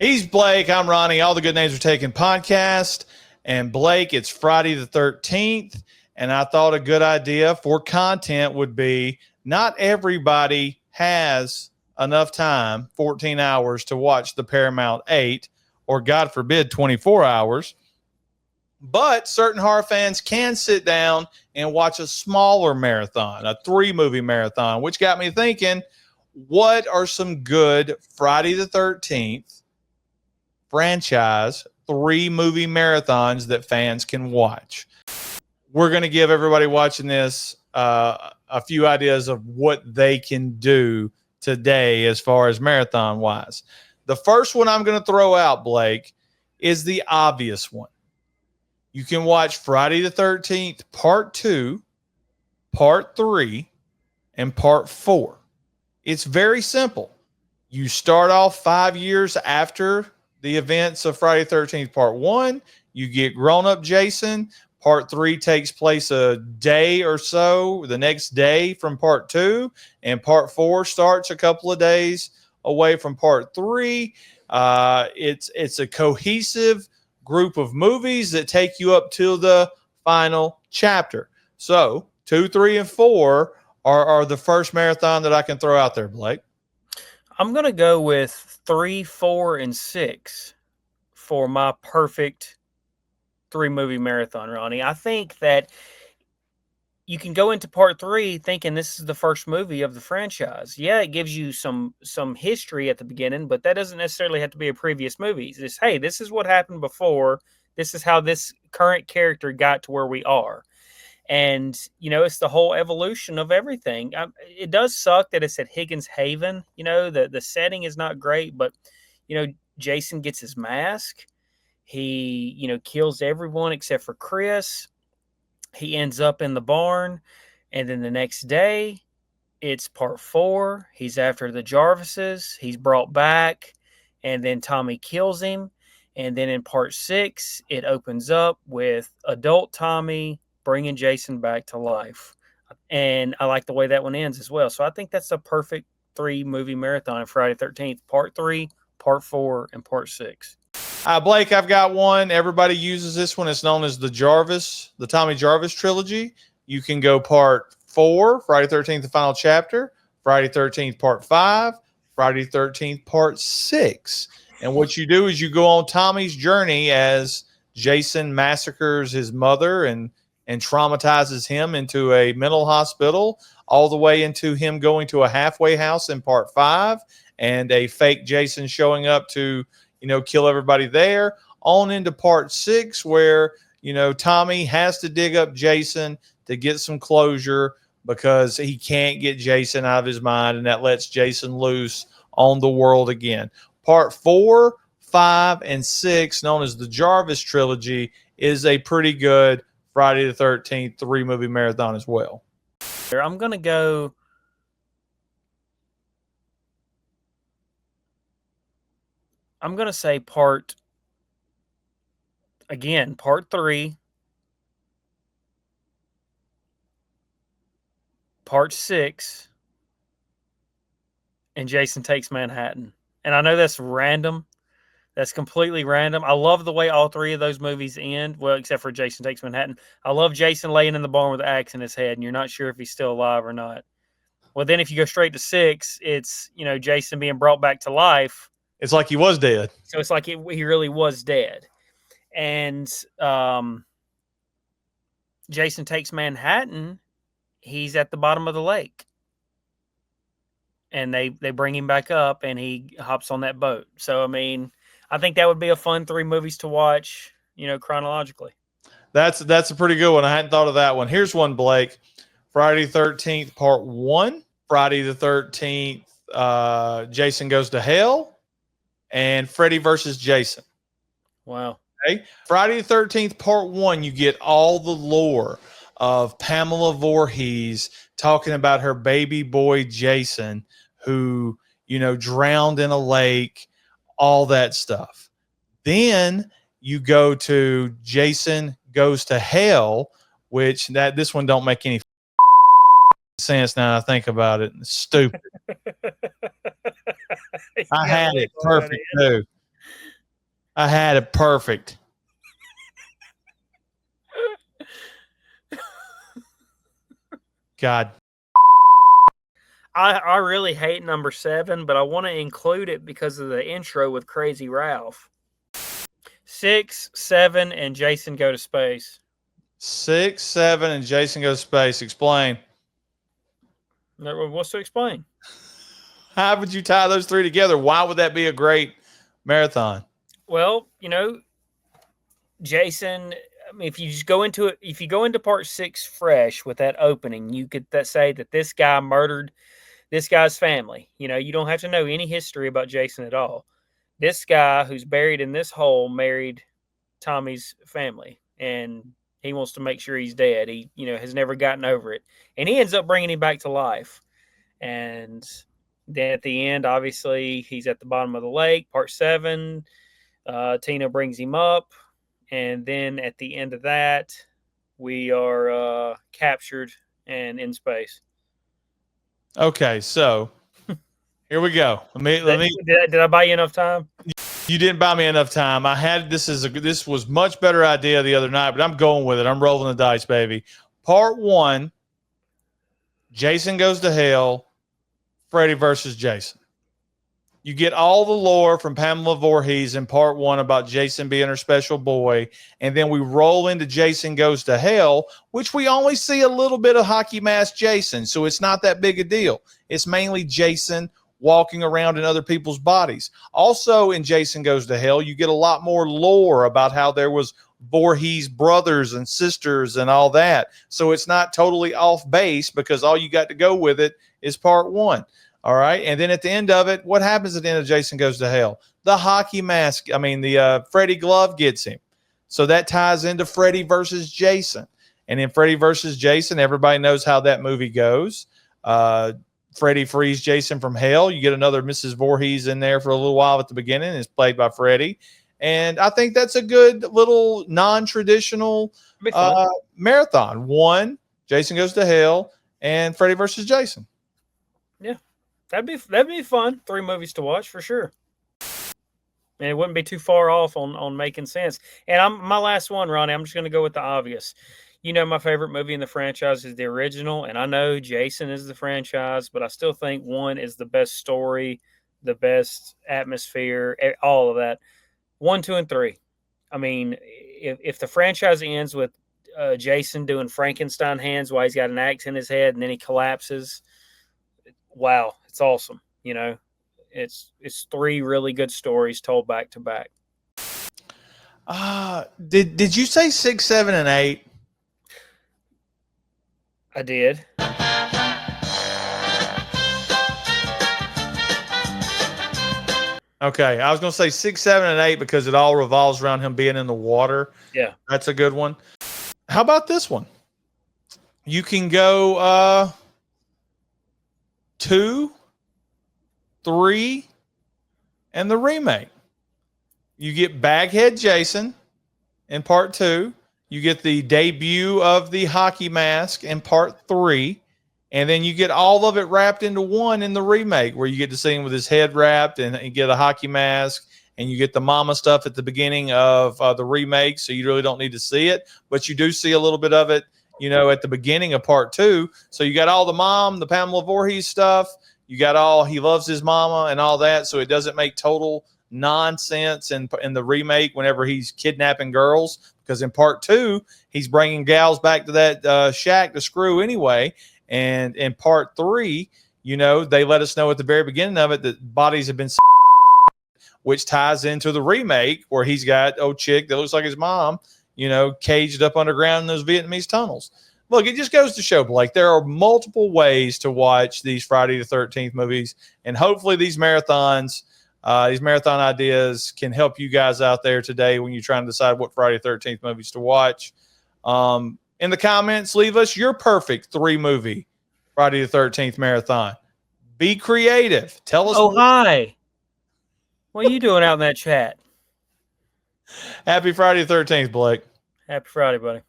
He's Blake. I'm Ronnie. All the Good Names Are Taken podcast. And Blake, it's Friday the 13th. And I thought a good idea for content would be not everybody has enough time, 14 hours, to watch the Paramount 8, or God forbid, 24 hours. But certain horror fans can sit down and watch a smaller marathon, a 3-movie marathon, which got me thinking, what are some good Friday the 13th franchise 3-movie marathons that fans can watch? We're going to give everybody watching this a few ideas of what they can do today as far as marathon wise. The first one I'm going to throw out, Blake, is the obvious one. You can watch Friday the 13th Part 2, Part 3, and Part 4. It's very simple. You start off 5 years after the events of Friday the 13th Part 1. You get grown-up Jason. Part 3 takes place a day or so the next day from Part 2. And Part 4 starts a couple of days away from Part 3. It's a cohesive group of movies that take you up to the final chapter. So 2, 3, and 4 are the first marathon that I can throw out there, Blake. I'm going to go with 3, 4, and 6 for my perfect 3-movie marathon, Ronnie. I think that you can go into Part 3 thinking this is the first movie of the franchise. Yeah, it gives you some history at the beginning, but that doesn't necessarily have to be a previous movie. It's just, hey, this is what happened before. This is how this current character got to where we are. And, it's the whole evolution of everything. It does suck that it's at Higgins Haven. The setting is not great, but, Jason gets his mask. He, kills everyone except for Chris. He ends up in the barn. And then the next day, it's Part 4. He's after the Jarvises. He's brought back. And then Tommy kills him. And then in Part 6, it opens up with adult Tommy bringing Jason back to life. And I like the way that one ends as well. So I think that's a perfect 3-movie marathon of Friday the 13th. Part 3, Part 4, and Part 6. Blake, I've got one. Everybody uses this one. It's known as the Tommy Jarvis trilogy. You can go Part 4, Friday the 13th, the final chapter, Friday the 13th, Part 5, Friday the 13th, Part 6. And what you do is you go on Tommy's journey as Jason massacres his mother and traumatizes him into a mental hospital, all the way into him going to a halfway house in Part 5 and a fake Jason showing up to, kill everybody there, on into Part 6 where, Tommy has to dig up Jason to get some closure because he can't get Jason out of his mind, and that lets Jason loose on the world again. Part 4, 5, and 6, known as the Jarvis trilogy, is a pretty good Friday the 13th 3-movie marathon as well. I'm going to go I'm going to say Part 3, Part 6, and Jason Takes Manhattan. And I know that's random. That's completely random. I love the way all 3 of those movies end. Well, except for Jason Takes Manhattan. I love Jason laying in the barn with an axe in his head, and you're not sure if he's still alive or not. Well, then if you go straight to 6, it's, Jason being brought back to life. It's like he was dead. So it's like he really was dead. And Jason Takes Manhattan, he's at the bottom of the lake. And they bring him back up, and he hops on that boat. So, I think that would be a fun 3 movies to watch, chronologically. That's a pretty good one. I hadn't thought of that one. Here's one, Blake. Friday the 13th, Part 1. Friday the 13th, Jason Goes to Hell. And Freddy versus Jason. Wow. Okay. Friday the 13th, Part 1, you get all the lore of Pamela Voorhees talking about her baby boy, Jason, who, drowned in a lake, all that stuff. Then you go to Jason Goes to Hell, which this one don't make any sense now I think about it. It's stupid. I had it perfect too. I had it perfect. God. I really hate number 7, but I want to include it because of the intro with Crazy Ralph. 6, 7, and Jason Go to Space. 6, 7, and Jason Goes to Space. Explain. What's to explain? How would you tie those three together? Why would that be a great marathon? Well, Jason, I mean, if you just go into it, if you go into part 6 fresh with that opening, you could say that this guy murdered this guy's family. You don't have to know any history about Jason at all. This guy who's buried in this hole married Tommy's family, and he wants to make sure he's dead. He, has never gotten over it, and he ends up bringing him back to life. And then at the end, obviously, he's at the bottom of the lake. Part 7, Tina brings him up, and then at the end of that, we are captured and in space. Okay, so here we go. Did I buy you enough time? You didn't buy me enough time. This was much better idea the other night, but I'm going with it. I'm rolling the dice, baby. Part 1, Jason Goes to Hell, Freddy versus Jason. You get all the lore from Pamela Voorhees in part 1 about Jason being her special boy. And then we roll into Jason Goes to Hell, which we only see a little bit of hockey mask Jason. So it's not that big a deal. It's mainly Jason walking around in other people's bodies. Also in Jason Goes to Hell, you get a lot more lore about how there was Voorhees brothers and sisters and all that. So it's not totally off base because all you got to go with it is part 1. All right. And then at the end of it, what happens at the end of Jason Goes to Hell? The hockey mask, the Freddy glove gets him. So that ties into Freddy versus Jason. And in Freddy versus Jason, everybody knows how that movie goes. Freddy frees Jason from hell. You get another Mrs. Voorhees in there for a little while at the beginning. It's played by Freddy. And I think that's a good little non-traditional marathon. 1, Jason Goes to Hell, and Freddy versus Jason. Yeah. That'd be fun. 3 movies to watch for sure. And it wouldn't be too far off on making sense. And my last one, Ronnie, I'm just going to go with the obvious. My favorite movie in the franchise is the original, and I know Jason is the franchise, but I still think 1 is the best story, the best atmosphere, all of that. 1, 2, and 3. I mean, if the franchise ends with Jason doing Frankenstein hands while he's got an axe in his head and then he collapses, wow, it's awesome. It's 3 really good stories told back to back. Did you say 6, 7, and 8? I did. Okay, I was going to say 6, 7, and 8 because it all revolves around him being in the water. Yeah. That's a good one. How about this one? You can go 2, 3, and the remake. You get Baghead Jason in part 2. You get the debut of the hockey mask in part 3. And then you get all of it wrapped into one in the remake where you get to see him with his head wrapped and you get a hockey mask. And you get the mama stuff at the beginning of the remake. So you really don't need to see it. But you do see a little bit of it, at the beginning of part 2. So you got all the mom, the Pamela Voorhees stuff. You got all he loves his mama and all that. So it doesn't make total nonsense in the remake whenever he's kidnapping girls. Because in part 2, he's bringing gals back to that shack to screw anyway. And in part 3, they let us know at the very beginning of it that bodies have been which ties into the remake where he's got old chick that looks like his mom, caged up underground in those Vietnamese tunnels. Look, it just goes to show, Blake, there are multiple ways to watch these Friday the 13th movies. And hopefully these marathon ideas can help you guys out there today when you're trying to decide what Friday the 13th movies to watch. In the comments, leave us your perfect 3-movie Friday the 13th marathon. Be creative. Tell us. Oh, hi. What are you doing out in that chat? Happy Friday the 13th, Blake. Happy Friday, buddy.